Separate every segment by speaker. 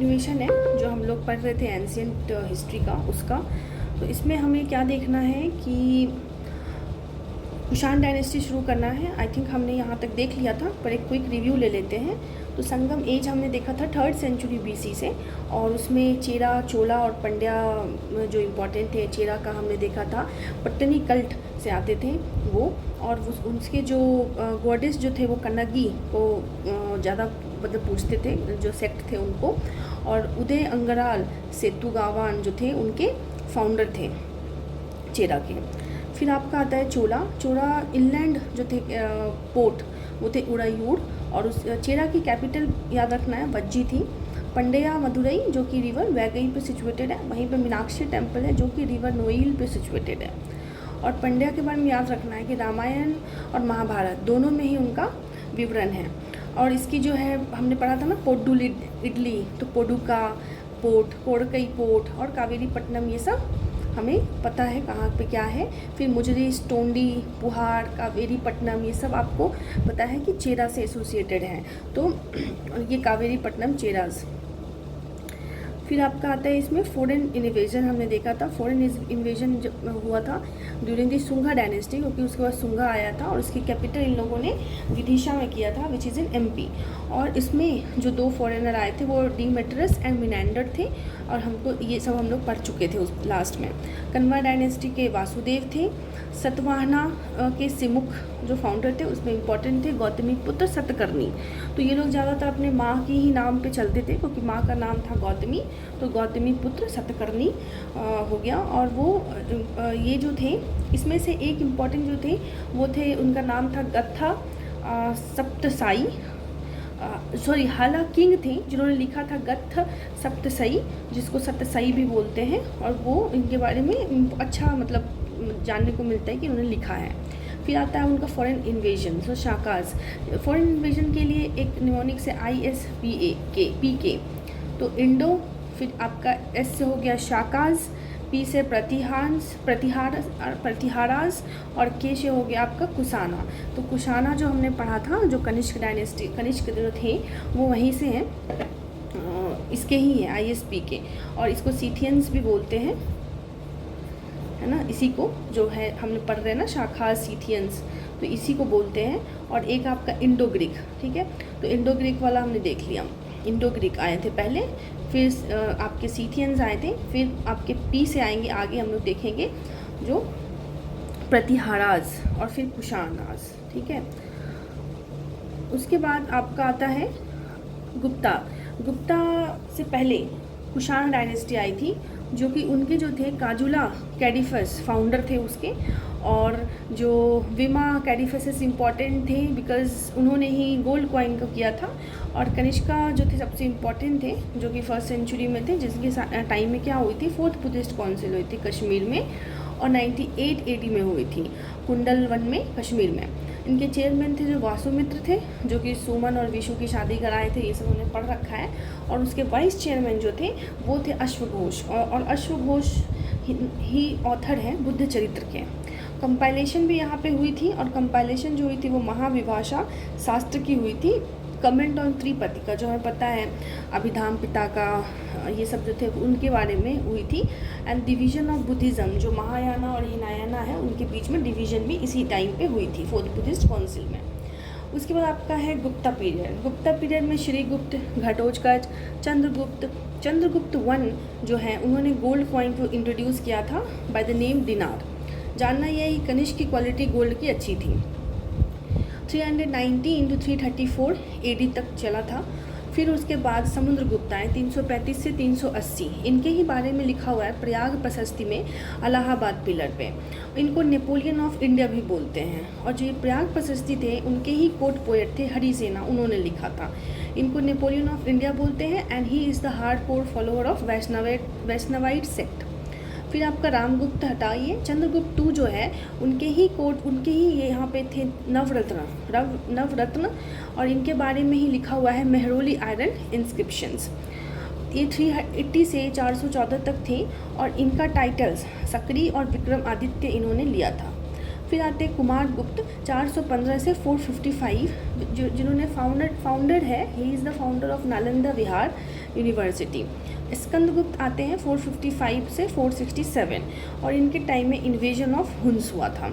Speaker 1: Continuation है जो हम लोग पढ़ रहे थे एंशियंट हिस्ट्री का, उसका। तो इसमें हमें क्या देखना है कि कुषाण डायनेस्टी शुरू करना है। आई थिंक हमने यहाँ तक देख लिया था, पर एक क्विक रिव्यू ले लेते हैं। तो संगम एज हमने देखा था 3rd सेंचुरी BC से, और उसमें चेरा, चोला और पंड्या जो इम्पोर्टेंट थे। चेरा का हमने देखा था पट्टनी कल्ट से आते थे वो, और उसके जो गॉडेस जो थे वो कन्नगी को ज़्यादा मतलब पूछते थे, जो सेक्ट थे उनको। और उदय अंगराल सेतुगावान जो थे उनके फाउंडर थे चेरा के। फिर आपका आता है चोला। चोला इनलैंड जो थे पोर्ट वो थे उड़ायूर, और उस चेरा की कैपिटल याद रखना है वज्जी थी। पंड्या मदुरई जो कि रिवर वैगई पे सिचुएटेड है, वहीं पे मीनाक्षी टेम्पल है जो कि रिवर नोइल पे सिचुएटेड है। और पंड्या के बारे में याद रखना है कि रामायण और महाभारत दोनों में ही उनका विवरण है। और इसकी जो है हमने पढ़ा था ना पोड्डुल इडली, तो पोडुका पोर्ट, कोड़कई पोर्ट और कावेरी पट्टनम, ये सब हमें पता है कहाँ पे क्या है। फिर मुजरी, टोंडी, पुहाड़, कावेरी पट्टनम, ये सब आपको पता है कि चेरा से एसोसिएटेड हैं। तो ये कावेरी पट्टनम चेराज। फिर आपका आता है इसमें फॉरेन इन्वेजन हमने देखा था। फॉरेन इन्वेजन हुआ था ड्यूरिंग दी सुंगा डायनेस्टी, क्योंकि उसके बाद सुंगा आया था और उसकी कैपिटल इन लोगों ने विदिशा में किया था, विच इज़ इन MP। और इसमें जो 2 फॉरेनर आए थे वो डिमेट्रियस एंड मिनेंडर थे, और हमको ये सब हम लोग पढ़ चुके थे उस लास्ट में। कन्वा डायनेस्टी के वासुदेव थे। सतवाहना के सिमुख जो फाउंडर थे उसमें इंपॉर्टेंट थे गौतमी पुत्र सतकर्णी। तो ये लोग ज़्यादातर अपने माँ की ही नाम पे चलते थे, क्योंकि माँ का नाम था गौतमी, तो गौतमी पुत्र सतकर्णी हो गया। और वो ये जो थे इसमें से एक इम्पॉर्टेंट जो थे वो थे, उनका नाम था गत्था सप्तसाई, सॉरी हाला किंग थे जिन्होंने लिखा था गत्थ सप्तसई, जिसको सप्तसई भी बोलते हैं। और वो इनके बारे में अच्छा मतलब जानने को मिलता है कि उन्होंने लिखा है। फिर आता है उनका फॉरेन इन्वेजन, तो शाकाज। फॉरेन इन्वेजन के लिए एक निमोनिक से ISPK, तो इंडो। फिर आपका S से हो गया शाकाज, P से प्रतिहारास, और K से हो गया आपका कुशाना। तो कुशाना जो हमने पढ़ा था, जो कनिष्क डायनेस्टी, कनिष्क जो थे वो वहीं से हैं, इसके ही हैं ISPK। और इसको सीथियंस भी बोलते हैं, है ना, इसी को जो है हमने पढ़ रहे हैं ना शाखा सीथियंस, तो इसी को बोलते हैं। और एक आपका इंडो ग्रीक, ठीक है, तो इंडो ग्रीक वाला हमने देख लिया। इंडो ग्रीक आए थे पहले, फिर आपके सीथियंस आए थे, फिर आपके P से आएंगे आगे हम लोग देखेंगे जो प्रतिहाराज, और फिर कुशानाज, ठीक है। उसके बाद आपका आता है गुप्ता। गुप्ता से पहले कुषाण डायनेस्टी आई थी, जो कि उनके जो थे काजुला कैडिफस फाउंडर थे उसके, और जो विमा कैडिफस इम्पॉर्टेंट थे बिकॉज उन्होंने ही गोल्ड कॉइन को किया था। और कनिष्का जो थे सबसे इम्पॉर्टेंट थे, जो कि 1st सेंचुरी में थे, जिसके टाइम में क्या हुई थी 4th बुद्धिस्ट काउंसिल हुई थी कश्मीर में, और 98 AD में हुई थी कुंडलवन में कश्मीर में। इनके चेयरमैन थे जो वासुमित्र थे, जो कि सुमन और विशु की शादी कराए थे, ये सब उन्होंने पढ़ रखा है। और उसके वाइस चेयरमैन जो थे वो थे अश्वघोष, और अश्वघोष ही ऑथर हैं बुद्ध चरित्र के। कंपाइलेशन भी यहाँ पे हुई थी, और कंपाइलेशन जो हुई थी वो महाविभाषा शास्त्र की हुई थी। कमेंट ऑन त्रिपति का जो हमें पता है, अभिधाम पिता का, ये सब जो थे उनके बारे में हुई थी। एंड डिवीजन ऑफ बुद्धिज़्म, जो महायाना और हिनायाना है उनके बीच में डिवीजन भी इसी टाइम पे हुई थी 4th बुद्धिस्ट काउंसिल में। उसके बाद आपका है गुप्ता पीरियड। गुप्ता पीरियड में श्रीगुप्त, घटोत्कच, चंद्रगुप्त वन जो है उन्होंने गोल्ड कॉइन को इंट्रोड्यूस किया था बाय द नेम दिनार। जानना यह है कि कनिष्क की क्वालिटी गोल्ड की अच्छी थी। 390 into 334 AD तक चला था। फिर उसके बाद समुद्रगुप्त आए 335 से 380, इनके ही बारे में लिखा हुआ है प्रयाग प्रशस्ति में इलाहाबाद पिलर पे। इनको नेपोलियन ऑफ इंडिया भी बोलते हैं। और जो ये प्रयाग प्रशस्ति थे उनके ही कोर्ट पोएट थे हरिसेना, उन्होंने लिखा था। इनको नेपोलियन ऑफ इंडिया बोलते हैं, and he is the hardcore follower of Vaishnavite sect. फिर आपका रामगुप्त हटाइए, चंद्रगुप्त II जो है उनके ही कोर्ट, उनके ही यहाँ पे थे नवरत्न, और इनके बारे में ही लिखा हुआ है मेहरौली आयरन इंस्क्रिप्शंस। ये 380 से 414 तक थे, और इनका टाइटल्स सक्री और विक्रमादित्य इन्होंने लिया था। फिर आते कुमार गुप्त 415 से 455, जिन्होंने फाउंडर है, he is the founder of Nalanda Vihar, university. Skandagupta आते हैं 455 से 467 और इनके टाइम में इन्वेजन ऑफ हुन्स हुआ था।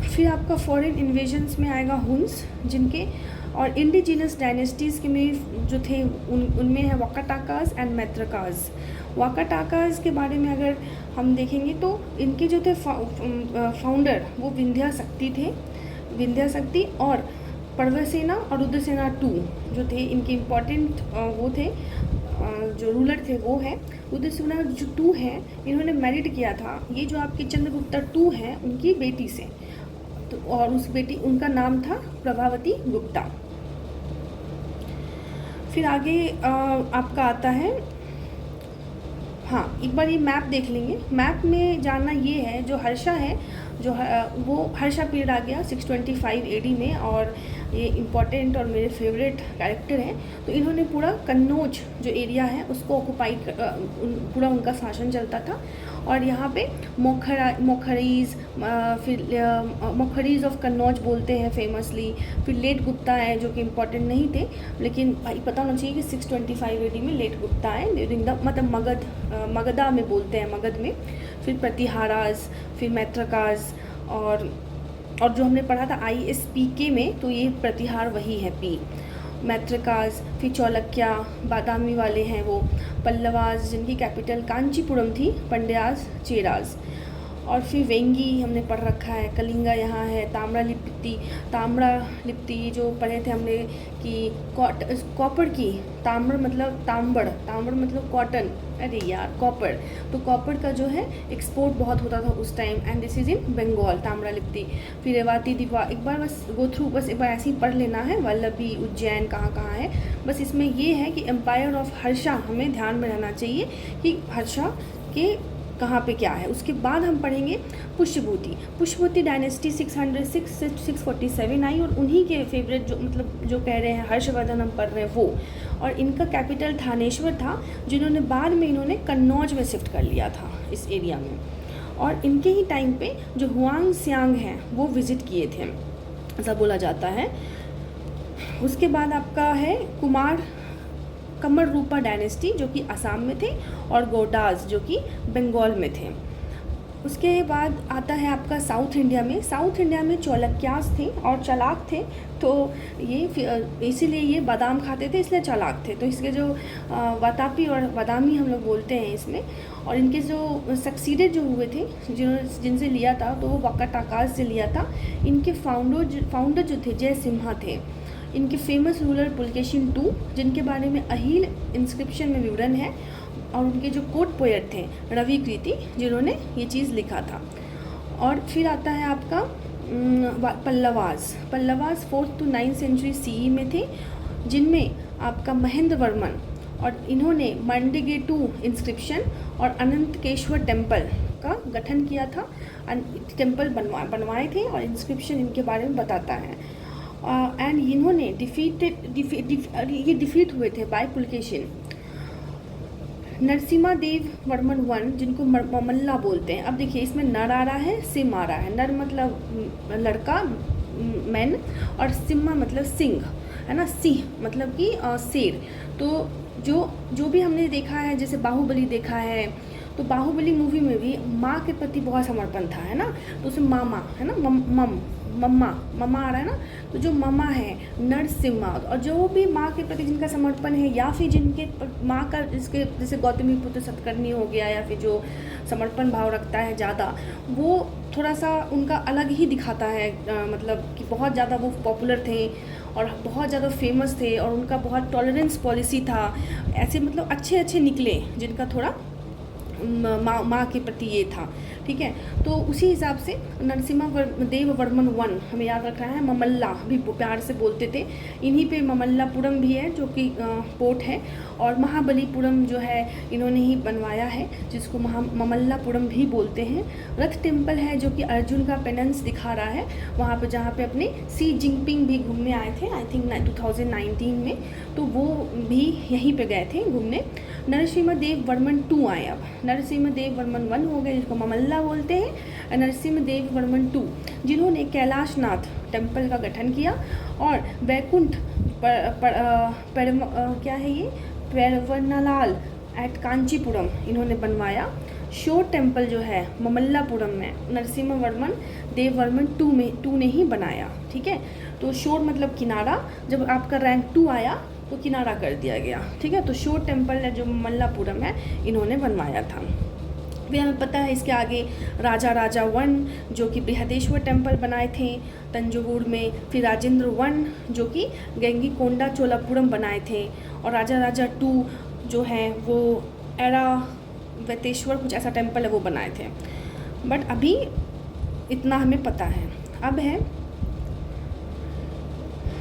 Speaker 1: फिर आपका फॉरेन इन्वेजन्स में आएगा हुन्स, जिनके और इंडिजिनस डायनेस्टीज़ के में जो थे उनमें है वाकाटाकाज एंड मैत्रकाज। वाकाटाकाज के बारे में अगर हम देखेंगे तो इनके जो थे फाउंडर वो विंध्याशक्ति थे, विंध्याशक्ति और पर्वसेना और रुद्रसेना टू जो थे इनके इम्पॉर्टेंट वो थे जो रूलर थे वो है। रुद्रसेना जो टू है इन्होंने मैरिड किया था ये जो आपकी चंद्रगुप्ता टू हैं उनकी बेटी से, तो और उस बेटी उनका नाम था प्रभावती गुप्ता। फिर आगे आपका आता है, हाँ एक बार ये मैप देख लेंगे। मैप में जानना ये है जो हर्षा है जो वो हर्षा पीरियड आ गया 625 एडी में, और ये इम्पॉर्टेंट और मेरे फेवरेट कैरेक्टर हैं। तो इन्होंने पूरा कन्नौज जो एरिया है उसको ऑक्युपाइड पूरा उनका शासन चलता था। और यहाँ पे मोखरीज फिर मोखरीज ऑफ कन्नौज बोलते हैं फेमसली। फिर लेट गुप्ता है जो कि इम्पॉर्टेंट नहीं थे, लेकिन भाई पता होना चाहिए कि 625 एडी में लेट गुप्ता है ड्यूरिंग द मतलब मगधा में बोलते हैं, मगध में। फिर प्रतिहाराज, फिर मैत्रकाज और जो हमने पढ़ा था ISPK में तो ये प्रतिहार वही है पी। मैत्रकाज, फिर चौलक्या, बादामी वाले हैं वो, पल्लवाज जिनकी कैपिटल कांचीपुरम थी, पंड्याज, चेराज, और फिर वेंगी हमने पढ़ रखा है, कलिंगा यहाँ है, ताम्रा लिप्ति जो पढ़े थे हमने कि कॉपर की, ताम्र मतलब कॉटन, अरे यार कॉपर, तो कॉपर का जो है एक्सपोर्ट बहुत होता था उस time, and this is in Bengal, Tamralipti. फिर रेवाती दीवा, एक बार बस गो थ्रू, बस एक बार ऐसे ही पढ़ लेना है, वल्लभी, उज्जैन कहाँ कहाँ है। बस इसमें ये है कि एम्पायर ऑफ हर्षा हमें ध्यान में रहना चाहिए कि हर्षा के कहाँ पे क्या है। उसके बाद हम पढ़ेंगे पुष्यभूति डायनेस्टी 606 से 647 आई, और उन्हीं के फेवरेट जो मतलब जो कह रहे हैं हर्षवर्धन हम पढ़ रहे हैं वो, और इनका कैपिटल थानेश्वर था, जिन्होंने बाद में इन्होंने कन्नौज में शिफ्ट कर लिया था इस एरिया में। और इनके ही टाइम पे जो हुआंग सियांग हैं वो विज़िट किए थे ऐसा बोला जाता है। उसके बाद आपका है कमर रूपा डायनेस्टी जो कि असम में थे, और गोडाज जो कि बंगाल में थे। उसके बाद आता है आपका साउथ इंडिया में चौलक्यास थे और चालाक थे, तो ये इसीलिए ये बादाम खाते थे इसलिए चालाक थे। तो इसके जो वातापी और बादामी हम लोग बोलते हैं इसमें, और इनके जो सक्सीडेड जो हुए थे जिनसे लिया था तो वो वाकाटाकाज से लिया था। इनके फाउंडर जो थे जय सिम्हा थे। इनके फेमस रूलर पुलकेशिन टू जिनके बारे में अहील इंस्क्रिप्शन में विवरण है, और उनके जो कोर्ट पोएट थे रवि कृति जिन्होंने ये चीज़ लिखा था। और फिर आता है आपका Pallavas 4th to 9th century CE में थे, जिनमें आपका महेंद्र वर्मन, और इन्होंने मंडगेटू इंस्क्रिप्शन और अनंतकेश्वर टेम्पल का गठन किया था। टेम्पल बनवाए थे और इंस्क्रिप्शन इनके बारे में बताता है। एंड इन्होंने डिफीट हुए थे बाय पुलकेशिन। नरसिम्हा देव वर्मन 1 जिनको ममल्ला बोलते हैं। अब देखिए इसमें नर आ रहा है, सिम आ रहा है। नर मतलब लड़का मैन, और सिम्हा मतलब सिंह है ना, सिंह मतलब कि शेर। तो जो भी हमने देखा है, जैसे बाहुबली देखा है, तो बाहुबली मूवी में भी माँ के प्रति बहुत समर्पण था है ना, तो उसे मामा है ना, मम्मा आ रहा है ना, तो जो मम्मा है नरसिम्हा, और जो भी माँ के प्रति जिनका समर्पण है, या फिर जिनके माँ का जिसके जैसे गौतमी पुत्र सतकर्णी हो गया, या फिर जो समर्पण भाव रखता है ज़्यादा, वो थोड़ा सा उनका अलग ही दिखाता है। मतलब कि बहुत ज़्यादा वो पॉपुलर थे और बहुत ज़्यादा फेमस थे, और उनका बहुत टॉलरेंस पॉलिसी था। ऐसे मतलब अच्छे निकले जिनका थोड़ा माँ के प्रति ये था, ठीक है। तो उसी हिसाब से नरसिम्हा देव वर्मन 1 हमें याद रखना है। ममल्ला भी प्यार से बोलते थे। इन्हीं पे ममल्लापुरम भी है जो कि पोर्ट है, और महाबलीपुरम जो है इन्होंने ही बनवाया है, जिसको ममल्लापुरम भी बोलते हैं। रथ टेम्पल है जो कि अर्जुन का पेनेंस दिखा रहा है वहाँ पे, जहाँ पे अपने सी जिनपिंग भी घूमने आए थे आई थिंक 2019 में, तो वो भी यहीं पे गए थे घूमने। नरसिम्हा देव वर्मन 2 आए। अब नरसिम्हा देव वर्मन 1 हो गए जिसको ममल्ला बोलते हैं, नरसिम्हा देव वर्मन 2 जिन्होंने कैलाशनाथ टेम्पल का गठन किया, और वैकुंठ क्या है ये, पेरवन्नालाल एट कांचीपुरम इन्होंने बनवाया। शोर टेम्पल जो है ममल्लापुरम में नरसिम्हा देववर्मन टू ने ही बनाया। ठीक है, तो शोर मतलब किनारा, जब आपका रैंक 2 आया तो किनारा कर दिया गया। ठीक है, तो शोर टेम्पल है जो ममल्लापुरम है इन्होंने बनवाया था। फिर हमें पता है इसके आगे राजा वन जो कि बृहदेश्वर टेम्पल बनाए थे तंजौर में, फिर राजेंद्र वन जो कि गंगईकोंडा चोलापुरम बनाए थे, और राजा 2 जो है वो ऐरावतेश्वर कुछ ऐसा टेम्पल है वो बनाए थे। बट अभी इतना हमें पता है। अब है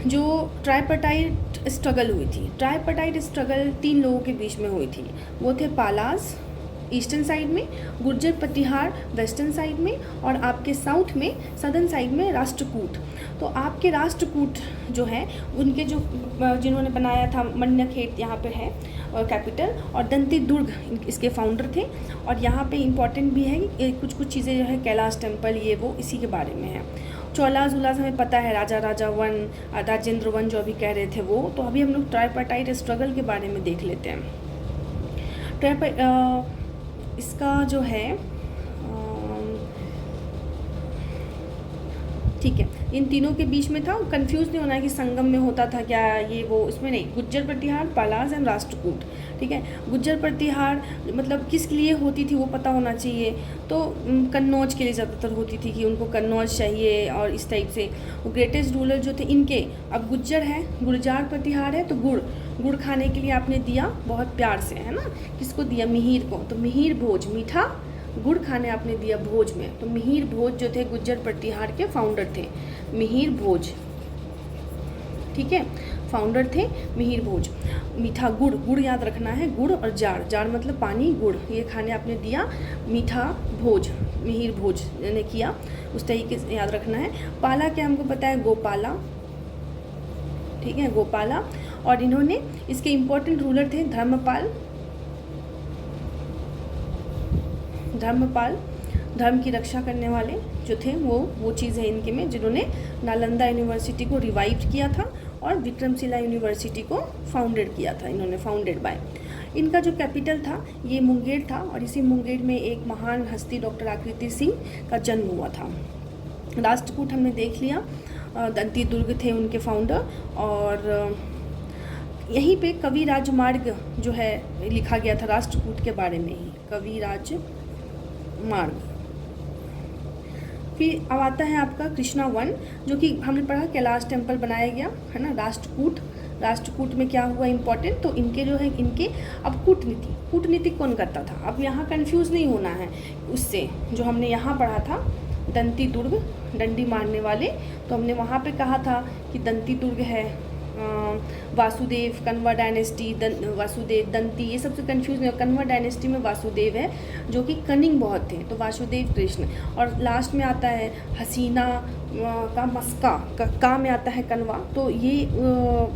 Speaker 1: जो ट्राइपार्टाइट स्ट्रगल हुई थी। ट्राइपार्टाइट स्ट्रगल 3 लोगों के बीच में हुई थी। वो थे पालास ईस्टर्न साइड में, गुर्जर प्रतिहार वेस्टर्न साइड में, और आपके साउथ में सदर्न साइड में राष्ट्रकूट। तो आपके राष्ट्रकूट जो है उनके जो जिन्होंने बनाया था मन्यखेत यहाँ पे है और कैपिटल, और दंती दुर्ग इसके फाउंडर थे। और यहाँ पे इम्पॉर्टेंट भी है कि कुछ चीज़ें जो है कैलाश टेम्पल ये वो इसी के बारे में है। चौलास उलास हमें पता है, राजा वन राजेंद्र वन जो अभी कह रहे थे वो। तो अभी हम लोग ट्राइपार्टाइट स्ट्रगल के बारे में देख लेते हैं। इसका जो है ठीक है, इन तीनों के बीच में था। कंफ्यूज नहीं होना है कि संगम में होता था क्या ये वो, इसमें नहीं। गुज्जर प्रतिहार, पालास एंड राष्ट्रकूट। ठीक है, गुज्जर प्रतिहार मतलब किस लिए होती थी वो पता होना चाहिए। तो कन्नौज के लिए ज़्यादातर होती थी कि उनको कन्नौज चाहिए और इस टाइप से। वो ग्रेटेस्ट रूलर जो थे इनके, अब गुज्जर है, गुर्जार प्रतिहार है तो गुड़ खाने के लिए आपने दिया बहुत प्यार से, है ना। किसको दिया, मिहिर को। तो मिहिर भोज, मीठा गुड़ खाने आपने दिया भोज में। तो मिहिर भोज जो थे गुज्जर प्रतिहार के फाउंडर थे, मिहिर भोज। ठीक है, फाउंडर थे मिहिर भोज। मीठा गुड़ याद रखना है, गुड़ और जार मतलब पानी, गुड़ ये खाने आपने दिया। मीठा भोज मिहिर भोज ने किया, उस तरीके से याद रखना है। पाला क्या हमको पता है, गोपाला। ठीक है, गोपाला। और इन्होंने इसके इम्पोर्टेंट रूलर थे धर्मपाल, धर्म की रक्षा करने वाले जो थे वो चीज़ है इनके में, जिन्होंने नालंदा यूनिवर्सिटी को रिवाइव किया था और विक्रमशिला यूनिवर्सिटी को फाउंडेड किया था इन्होंने, फाउंडेड बाय। इनका जो कैपिटल था ये मुंगेर था, और इसी मुंगेर में एक महान हस्ती डॉक्टर आकृति सिंह का जन्म हुआ था। राष्ट्रकूट हमने देख लिया, दंती दुर्ग थे उनके फाउंडर। और यहीं पे कवि राजमार्ग जो है लिखा गया था राष्ट्रकूट के बारे में ही, कवि राजमार्ग। फिर अब आता है आपका कृष्णा वन, जो कि हमने पढ़ा कैलाश टेम्पल बनाया गया है ना। राष्ट्रकूट में क्या हुआ इम्पोर्टेंट, तो इनके जो है इनके अब कूटनीति कौन करता था। अब यहाँ कंफ्यूज नहीं होना है उससे जो हमने यहाँ पढ़ा था, दंती दुर्ग डंडी मारने वाले। तो हमने वहाँ पे कहा था कि दंती दुर्ग है, वासुदेव, कन्वा डायनेस्टी, वासुदेव, दंती, ये सबसे कंफ्यूज नहीं हो। कन्वा डायनेस्टी में वासुदेव है जो कि कनिंग बहुत थे, तो वासुदेव कृष्ण। और लास्ट में आता है हसीना का मस्का, का में आता है कन्वा। तो ये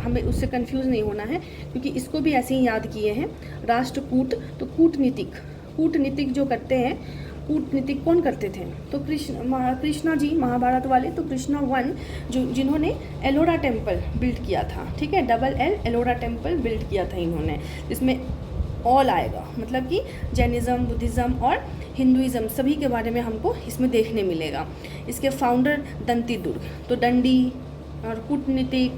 Speaker 1: हमें उससे कंफ्यूज नहीं होना है, क्योंकि इसको भी ऐसे ही याद किए हैं। राष्ट्रकूट तो कूटनीतिक जो करते हैं, कूटनीतिक कौन करते थे, तो कृष्णा जी महाभारत वाले। तो कृष्णा वन जिन्होंने एलोरा टेम्पल बिल्ड किया था। ठीक है, LLL एलोरा टेम्पल बिल्ड किया था इन्होंने, जिसमें ऑल आएगा, मतलब कि जैनिज़्म, बुद्धिज़्म और हिंदुइज़्म सभी के बारे में हमको इसमें देखने मिलेगा। इसके फाउंडर दंती दुर्ग, तो डंडी और कूटनीतिक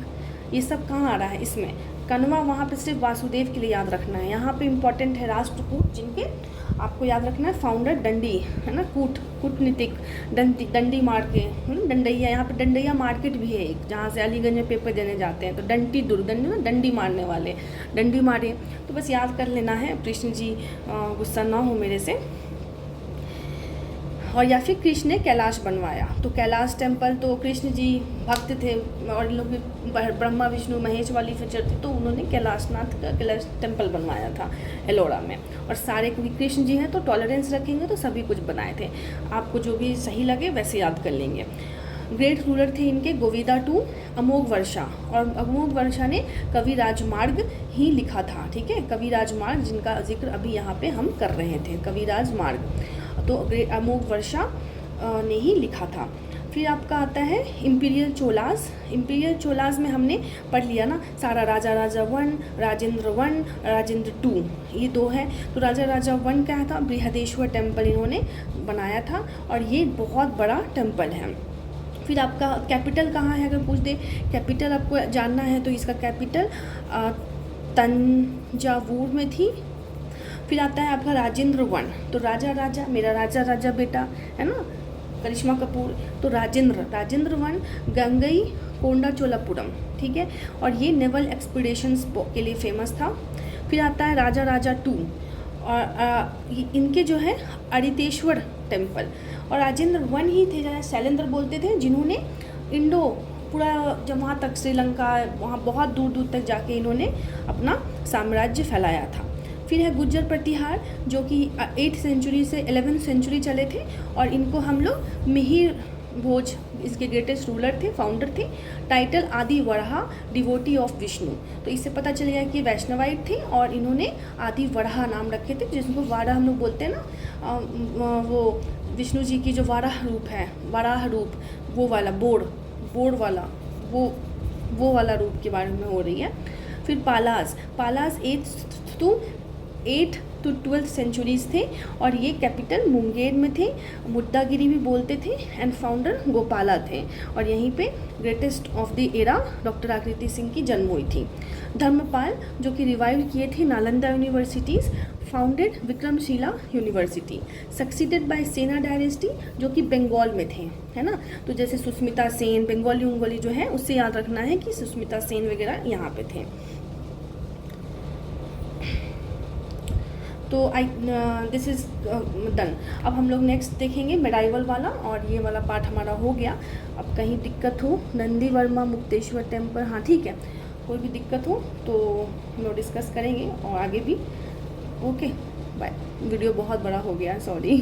Speaker 1: ये सब कहाँ आ रहा है इसमें। कन्वा वहाँ पे सिर्फ वासुदेव के लिए याद रखना है। यहाँ पे इम्पोर्टेंट है राष्ट्रकूट, जिनके आपको याद रखना है फाउंडर डंडी, है ना। कूटनीतिक डंडी मार के, डंडैया, यहाँ पे डंडैया मार्केट भी है एक, जहाँ से अलीगंज में पेपर देने जाते हैं। तो डंटी दुर्ग, डंडी मारने वाले, डंडी मारे। तो बस याद कर लेना है, कृष्ण जी गुस्सा ना हो मेरे से। और या फिर कृष्ण ने कैलाश बनवाया, तो कैलाश टेम्पल तो कृष्ण जी भक्त थे और इन लोग ब्रह्मा विष्णु महेश वाली फीचर थी, तो उन्होंने कैलाशनाथ का कैलाश टेम्पल बनवाया था एलोरा में। और सारे क्योंकि कृष्ण जी हैं तो टॉलरेंस रखेंगे तो सभी कुछ बनाए थे। आपको जो भी सही लगे वैसे याद कर लेंगे। ग्रेट रूलर थे इनके गोविदा टू अमोघ वर्षा, और अमोघ वर्षा ने कवि राजमार्ग ही लिखा था। ठीक है, कवि राजमार्ग जिनका जिक्र अभी यहाँ पे हम कर रहे थे, कवि राजमार्ग, तो अमोघ वर्षा ने ही लिखा था। फिर आपका आता है इम्पीरियल चोलास। इम्पीरियल चोलास में हमने पढ़ लिया ना सारा, राजा राजा 1, राजेंद्र 1, राजेंद्र 2, ये 2 है। तो राजा राजा 1 क्या था, बृहदेश्वर टेम्पल इन्होंने बनाया था और ये बहुत बड़ा टेम्पल है। फिर आपका कैपिटल कहाँ है, अगर पूछ दे कैपिटल आपको जानना है तो इसका कैपिटल तंजावुर में थी। फिर आता है आपका राजेंद्र 1, तो राजा राजा, मेरा राजा राजा बेटा है ना करिश्मा कपूर, तो राजेंद्र 1 गंगई कोंडा चोलापुरम, ठीक है, और ये नेवल एक्सपीडिशंस के लिए फेमस था। फिर आता है राजा राजा 2 और इनके जो है अरितेश्वर टेम्पल, और राजेंद्र 1 ही थे जहाँ शैलेंद्र बोलते थे जिन्होंने इंडो पूरा जब वहाँ तक श्रीलंका वहाँ बहुत दूर दूर तक जाके इन्होंने अपना साम्राज्य फैलाया था। फिर है गुज्जर प्रतिहार जो कि 8th सेंचुरी से 11th सेंचुरी चले थे और इनको हम लोग मिहिर भोज इसके ग्रेटेस्ट रूलर थे, फाउंडर थे। टाइटल आदि वराहा डिवोटी ऑफ विष्णु, तो इससे पता चलेगा कि वैष्णवाइट थे और इन्होंने आदि वराहा नाम रखे थे, जिसको वाराह हम लोग बोलते हैं ना, वो विष्णु जी की जो वाराह रूप है, वराह रूप, वो वाला बोड़ वाला वो वाला रूप के बारे में हो रही है। फिर पालास 8th to 12th सेंचुरीज थे और ये कैपिटल मुंगेर में थे, मुद्दागिरी भी बोलते थे, एंड फाउंडर गोपाला थे, और यहीं पे greatest of the era doctor आकृति सिंह की जन्म हुई थी। धर्मपाल जो कि रिवाइव किए थे Nalanda universities, founded Vikramshila university, succeeded by सेना डायनेस्टी जो कि बंगाल में थे, है ना। तो जैसे सुष्मिता सेन, बंगाली जो है उससे याद रखना है कि सुष्मिता सेन वगैरह यहाँ पे थे। तो दिस इज़ डन। अब हम लोग नेक्स्ट देखेंगे मेडाइवल वाला, और ये वाला पार्ट हमारा हो गया। अब कहीं दिक्कत हो, नंदी वर्मा मुक्तेश्वर टेम्पल, हाँ ठीक है, कोई भी दिक्कत हो तो हम लोग डिस्कस करेंगे और आगे भी। Okay bye. वीडियो बहुत बड़ा हो गया, सॉरी।